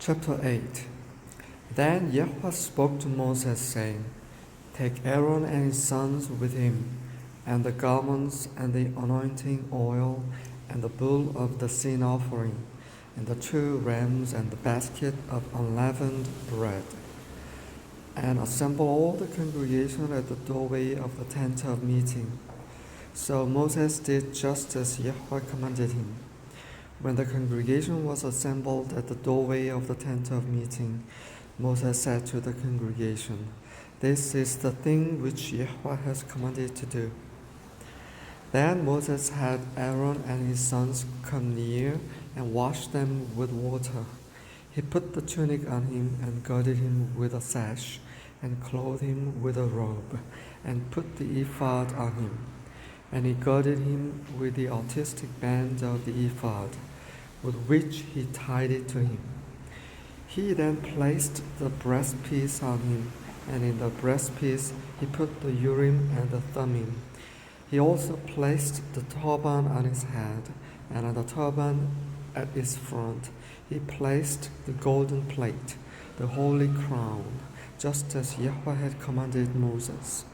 Chapter 8. Then Yahweh spoke to Moses, saying, Take Aaron and his sons with him, and the garments, and the anointing oil, and the bull of the sin offering, and the 2 rams, and the basket of unleavened bread, and assemble all the congregation at the doorway of the tent of meeting. So Moses did just as Yahweh commanded him. When the congregation was assembled at the doorway of the tent of meeting, Moses said to the congregation, This is the thing which Yahweh has commanded to do. Then Moses had Aaron and his sons come near and washed them with water. He put the tunic on him and girded him with a sash, and clothed him with a robe, and put the ephod on him. And he girded him with the artistic band of the ephod, with which he tied it to him. He then placed the breastpiece on him, and in the breastpiece he put the Urim and the Thummim. He also placed the turban on his head, and on the turban at its front he placed the golden plate, the holy crown, just as Yahweh had commanded Moses.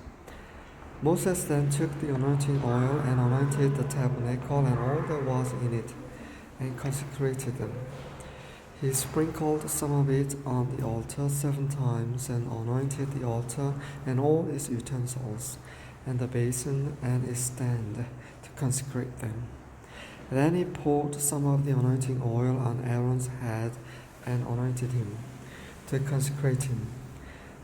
Moses then took the anointing oil and anointed the tabernacle and all that was in it, and consecrated them. He sprinkled some of it on the altar 7 times, and anointed the altar and all its utensils, and the basin and its stand, to consecrate them. Then he poured some of the anointing oil on Aaron's head and anointed him, to consecrate him.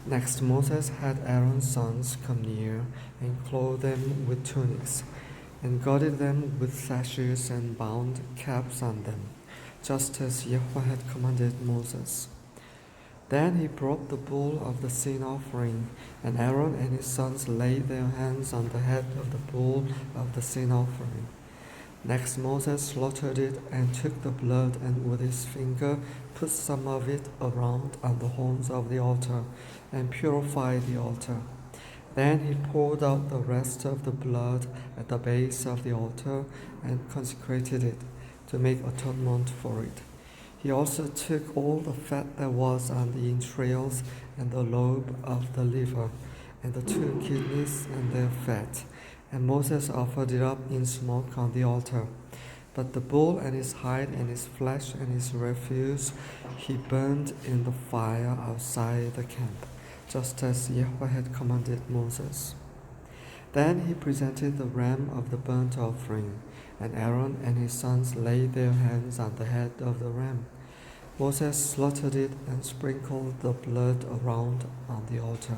Next Moses had Aaron's sons come near and clothed them with tunics, and girded them with sashes and bound caps on them, just as Yahweh had commanded Moses. Then he brought the bull of the sin offering, and Aaron and his sons laid their hands on the head of the bull of the sin offering. Next Moses slaughtered it and took the blood, and with his finger put some of it around on the horns of the altar, and purified the altar. Then he poured out the rest of the blood at the base of the altar, and consecrated it, to make atonement for it. He also took all the fat that was on the entrails, and the lobe of the liver, and the 2 kidneys and their fat, and Moses offered it up in smoke on the altar. But the bull and his hide and his flesh and his refuse he burned in the fire outside the camp, just as Yahweh had commanded Moses. Then he presented the ram of the burnt offering, and Aaron and his sons laid their hands on the head of the ram. Moses slaughtered it and sprinkled the blood around on the altar.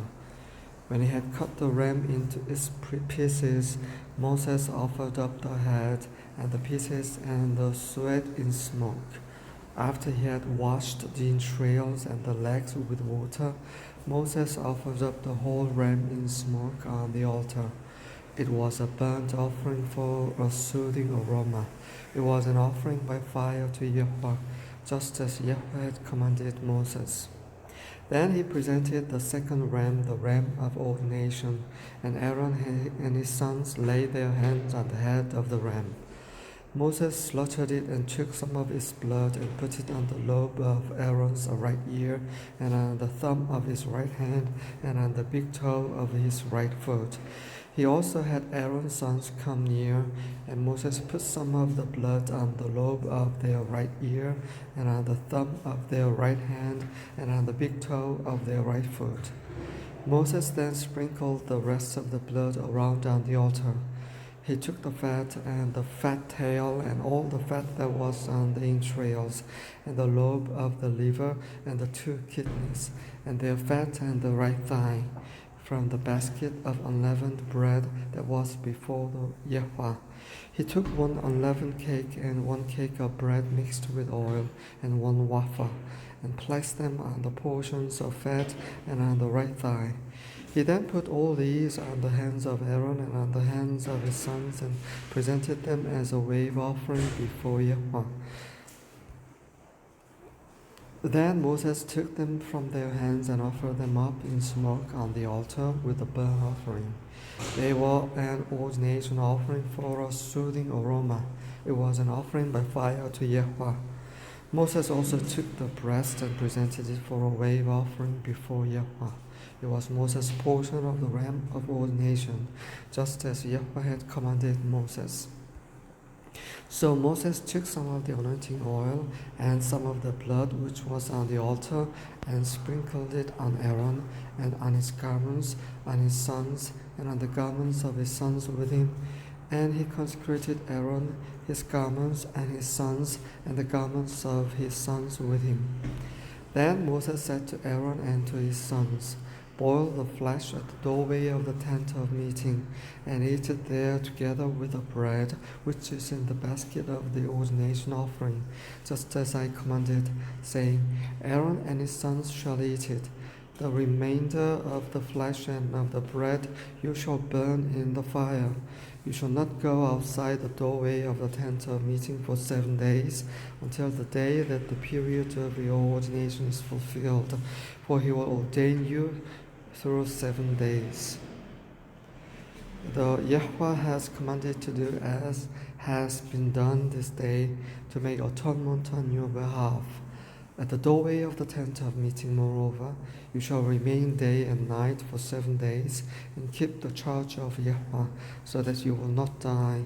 When he had cut the ram into its pieces, Moses offered up the head and the pieces and the suet in smoke. After he had washed the entrails and the legs with water, Moses offered up the whole ram in smoke on the altar. It was a burnt offering for a soothing aroma. It was an offering by fire to Yahweh, just as Yahweh had commanded Moses. Then he presented the second ram, the ram of ordination, and Aaron and his sons laid their hands on the head of the ram. Moses slaughtered it and took some of its blood and put it on the lobe of Aaron's right ear, and on the thumb of his right hand, and on the big toe of his right foot. He also had Aaron's sons come near, and Moses put some of the blood on the lobe of their right ear, and on the thumb of their right hand, and on the big toe of their right foot. Moses then sprinkled the rest of the blood around on the altar. He took the fat and the fat tail and all the fat that was on the entrails, and the lobe of the liver and the 2 kidneys, and their fat and the right thigh, from the basket of unleavened bread that was before the Yahweh. He took 1 unleavened cake and 1 cake of bread mixed with oil, and 1 wafer, and placed them on the portions of fat and on the right thigh. He then put all these on the hands of Aaron and on the hands of his sons, and presented them as a wave offering before Yahweh. Then Moses took them from their hands and offered them up in smoke on the altar with the burnt offering. They were an ordination offering for a soothing aroma. It was an offering by fire to Yahweh. Moses also took the breast and presented it for a wave offering before Yahweh. It was Moses' portion of the ram of all nations, just as Yahweh had commanded Moses. So Moses took some of the anointing oil and some of the blood which was on the altar and sprinkled it on Aaron and on his garments, on his sons, and on the garments of his sons with him. And he consecrated Aaron, his garments, and his sons, and the garments of his sons with him. Then Moses said to Aaron and to his sons, "Boil the flesh at the doorway of the tent of meeting, and eat it there together with the bread which is in the basket of the ordination offering, just as I commanded, saying, Aaron and his sons shall eat it. The remainder of the flesh and of the bread you shall burn in the fire. You shall not go outside the doorway of the tent of meeting for 7 days, until the day that the period of your ordination is fulfilled, for he will ordain you through 7 days. The Yahweh has commanded to do as has been done this day, to make atonement on your behalf. At the doorway of the tent of meeting, moreover, you shall remain day and night for 7 days, and keep the charge of Yahweh, so that you will not die.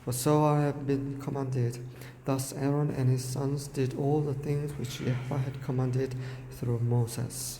For so I have been commanded." Thus Aaron and his sons did all the things which Yahweh had commanded through Moses.